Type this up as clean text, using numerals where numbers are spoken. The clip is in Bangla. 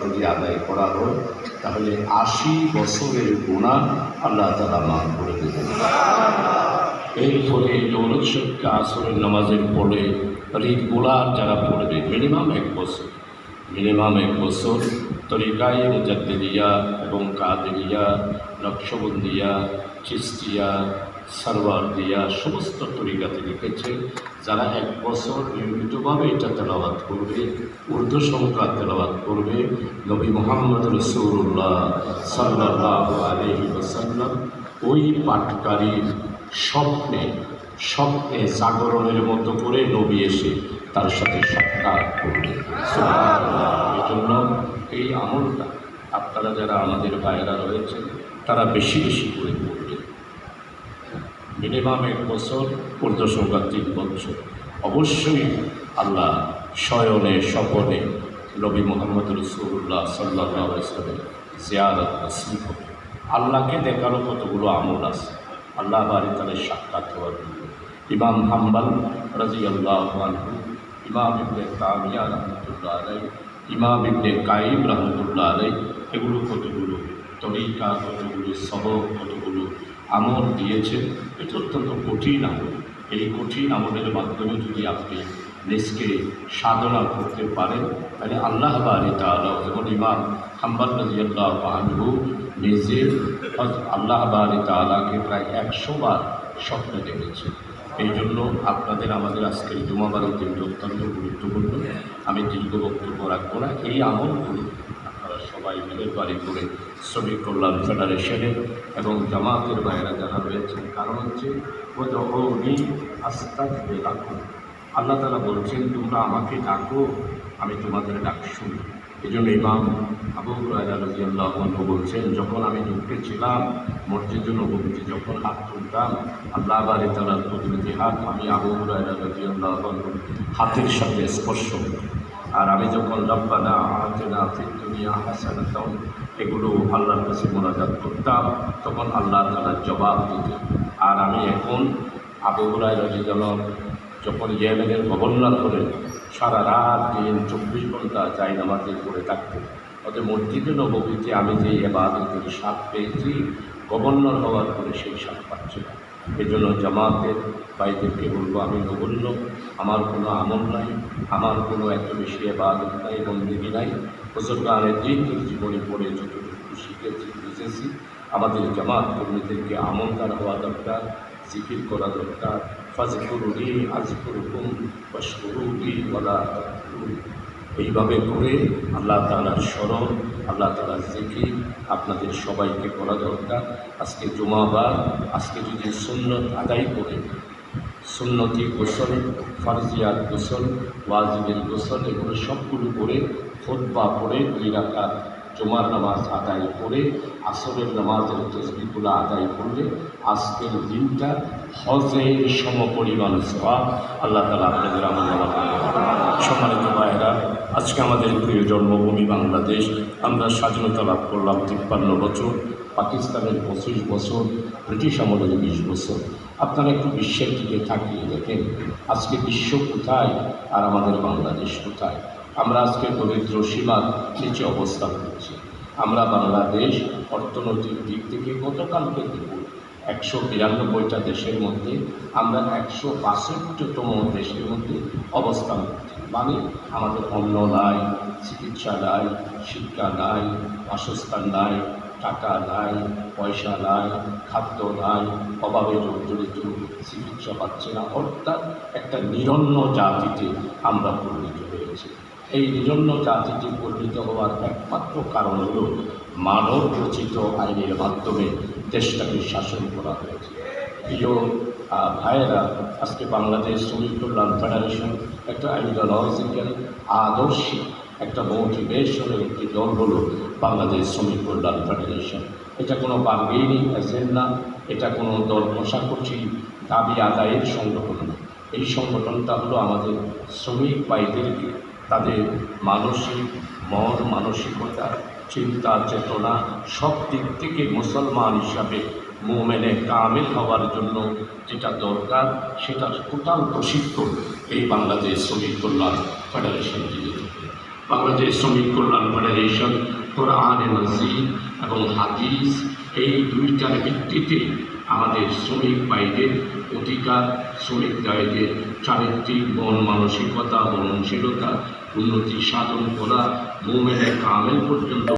যদি আদায় করা হয় তাহলে ৮০ বছরের গুনাহ আল্লাহ তাআলা মাফ করে দেবেন। এরপরে দৌলত শরীফকে আসরের নামাজের পরে রিগুলার যারা পড়বে মিনিমাম ১ বছর তরিকায়ে মুজাদ্দিদিয়া এবং কাদেরিয়া, নকশবন্দিয়া, চিশতিয়া, সারওয়ারদিয়া সমস্ত তরিকাতে লিখেছে যারা ১ বছর নিয়মিতভাবে এটা তেলাওয়াত করবে, উর্দু সংখ্যা তেলাওয়াত করবে, নবী মুহাম্মদ রাসূলুল্লাহ সাল্লাল্লাহু আলাইহি ওয়াসাল্লাম ওই পাঠকারীর স্বপ্নে জাগরণের মতো করে নবী এসে তার সাথে সাক্ষাৎ করবে। এই জন্য এই আমলটা আপনারা যারা আমাদের ভাইয়েরা রয়েছেন তারা বেশি বেশি করে করবে। মিনিমাম ১ বছর, উর্দু সংখ্যা ৩ বছর। অবশ্যই আল্লাহ শয়নে স্বপনে নবী মুহাম্মদ রাসূলুল্লাহ সাল্লাল্লাহু আলাইহি ওয়াসাল্লাম জিয়ারত নসিব হবে। আল্লাহকে দেখারও কতগুলো আমল আছে, আল্লাহ বাড়ি তাদের সাক্ষাৎ হওয়ার জন্য। ইমাম হাম্বল রাদিয়াল্লাহু আনহু, ইমাম ইবনে তামিয়া রাহমাতুল্লাহ আলাইহি, ইমাম ইবনে কাইম রাহমাতুল্লাহ আলাইহি, এগুলো কতগুলো তরিকা, কতগুলো সবক, কতগুলো আমল দিয়েছে। এটা অত্যন্ত কঠিন আমল। এই কঠিন আমলের মাধ্যমে যদি আপনি নিজকে সাধনা করতে পারেন তাহলে আল্লাহ বাড়ি তাআলা, যেমন ইমাম হাম্বল রাদিয়াল্লাহু আনহু নিজে আল্লাহ বাড়ি তাআলাকে প্রায় ১০০ বার স্বপ্নে দেখেছে। এই জন্য আপনাদের আমাদের আজকের জুমাবারের দিনটি অত্যন্ত গুরুত্বপূর্ণ। আমি দীর্ঘ বক্তব্য রাখবো না। এই আমলগুলো আপনারা সবাই মিলে বাড়ি করে শ্রমিক কল্যাণ ফেডারেশনের এবং জামাতের বাইরে যারা রয়েছেন, কারণ হচ্ছে আল্লাহ তাআলা বলছেন তোমরা আমাকে ডাকো, আমি তোমাদের ডাক শুনি। এই জন্য ইমাম আবু হুরায়রা রাদিয়াল্লাহু আনহু বলছেন, যখন আমি ঢুকতে ছিলাম মসজিদে নববীতে, যখন হাত তুলতাম আল্লাহ বাড়ি তাআলার প্রতিনিধি হাত আমি আবু হুরায়রা রাদিয়াল্লাহু আনহু হাতের সাথে স্পর্শ করতাম। আর আমি যখন রব্বানা আতিনা ফিদ দুনিয়া হাসানাতান এগুলো আল্লাহর কাছে মোনাজাত করতাম, তখন আল্লাহ তাআলা জবাব দিতেন। আর আমি এখন আবু হুরায়রা রাদিয়াল্লাহু আনহু যখন ইয়েমেনের গভর্নর হলেন, সারা রাত দিন ২৪ ঘন্টা চাই নামাজে পড়ে থাকতেন। অতএব মসজিদে নববীতে আমি যে ইবাদতের স্বাদ পেয়েছি, গভর্নর হওয়ার পরে সেই স্বাদ পাচ্ছি না। এই জন্য জামাতের ভাইদেরকে বলবো, আমি নগণ্য, আমার কোনো আমল নাই, আমার কোনো এত বেশি ইবাদত নাই, বন্দেগী নাই। বুজুর্গানের দিনের জীবনে পড়ে যতটুকু শিখেছি, বুঝেছি, আমাদের জামাত কর্মীদেরকে আমলদার হওয়া দরকার, জিকির করা দরকার। ফাজকুরুনি আযকুরুকুম ওয়াশকুরুলি ওয়ালা তাকফুরুন। এইভাবে করে আল্লাহ তাআলার স্মরণ, আল্লাহ তাআলার জিকির আপনাদের সবাইকে করা দরকার। আজকে জুমাবার, আজকে যদি সুন্নত আদায় করে, সুন্নতি গোসল, ফারজিয়াত গোসল, ওয়াজিবের গোসল, এগুলো সবগুলো করে খুতবা পড়ে ২ রাকাত জুমার নামাজ আদায় করে আসরের নামাজের তসবিহগুলো আদায় করলে আজকের দিনটা হজের সমপরিমাণ সওয়াব আল্লাহ তাআলা আপনাদের আমলনামা করবেন। সম্মানিত ভাইয়েরা, আজকে আমাদের প্রিয় জন্মভূমি বাংলাদেশ, আমরা স্বাধীনতা লাভ করলাম ৫৩ বছর, পাকিস্তানের ২৫ বছর, ব্রিটিশ আমলের ২০ বছর। আপনারা একটু বিশ্বের দিকে তাকিয়ে দেখেন আজকে বিশ্ব কোথায় আর আমাদের বাংলাদেশ কোথায়। আমরা আজকে দরিদ্র সীমার নিচে অবস্থান করছি। আমরা বাংলাদেশ অর্থনৈতিক দিক থেকে গতকালকে দেখুন ১৯২টা দেশের মধ্যে আমরা ১৬২তম দেশের মধ্যে অবস্থান করছি। মানে আমাদের অন্ন নাই, চিকিৎসা নাই, শিক্ষা নাই, বাসস্থান নাই, টাকা নাই, পয়সা নাই, খাদ্য নাই, অভাবে জর্জরিত, চিকিৎসা পাচ্ছে না। অর্থাৎ একটা নিরন্ন জাতিতে আমরা পরিণত হয়েছি। এই নিরন্ন জাতিটি পরিণত হওয়ার একমাত্র কারণ হল মানব রচিত আইনের মাধ্যমে দেশটাকে শাসন করা হয়েছে। প্রিয় ভাইয়েরা, আজকে বাংলাদেশ শ্রমিক কল্যাণ ফেডারেশন একটা আইডিওলজিক্যাল আদর্শিক একটা মোটিভেশনের একটি দল হলো বাংলাদেশ শ্রমিক কল্যাণ ফেডারেশন। এটা কোনো বার্গেনিং এজেন্ডা, এটা কোনো দল কষাকষি দাবি আদায়ের সংগঠন না। এই সংগঠনটা হলো আমাদের শ্রমিক ভাইদেরকে তাদের মানসিক মানসিকতা, চিন্তা, চেতনা সব দিক থেকে মুসলমান হিসাবে মুমিনে কামিল হওয়ার জন্য যেটা দরকার সেটা টোটাল প্রশিক্ষণ এই বাংলাদেশ শ্রমিক কল্যাণ ফেডারেশন দিয়ে। বাংলাদেশ শ্রমিক কল্যাণ ফেডারেশন কোরআনে মাজিদ এবং হাদিস, এই দুইটার ভিত্তিতে আমাদের শ্রমিক ভাইদের অধিকার, শ্রমিক ভাইদের চারিত্রিক মন মানসিকতা, মননশীলতা উন্নতি সাধন করা, মোমেনে কামেল পর্যন্ত